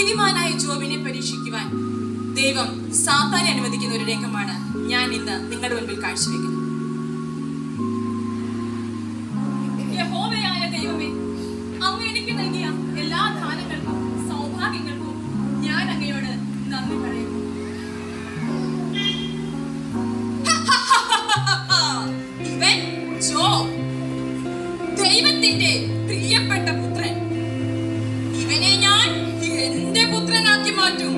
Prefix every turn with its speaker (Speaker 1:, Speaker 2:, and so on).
Speaker 1: നീതിമാനായ ജോബിനെ പരീക്ഷിക്കുവാൻ ദൈവം സാത്താനെ അനുവദിക്കുന്ന ഒരു രംഗമാണ് ഞാൻ ഇന്ന് നിങ്ങളുടെ മുൻപിൽ കാഴ്ചവെക്കുന്നത്. യഹോവയായ ദൈവമേ, അങ്ങ് എനിക്ക് നൽകിയ എല്ലാ ദാനങ്ങൾക്കും സൗഭാഗ്യങ്ങൾക്കും ഞാൻ അങ്ങയോട് നന്ദി പറയുന്നു. ഇവൻ ജോബ്, ദൈവത്തിന്റെ പ്രിയപ്പെട്ട പുത്രൻ. ഇവനെ ഞാൻ എന്റെ പുത്രനാക്കി മാറ്റും.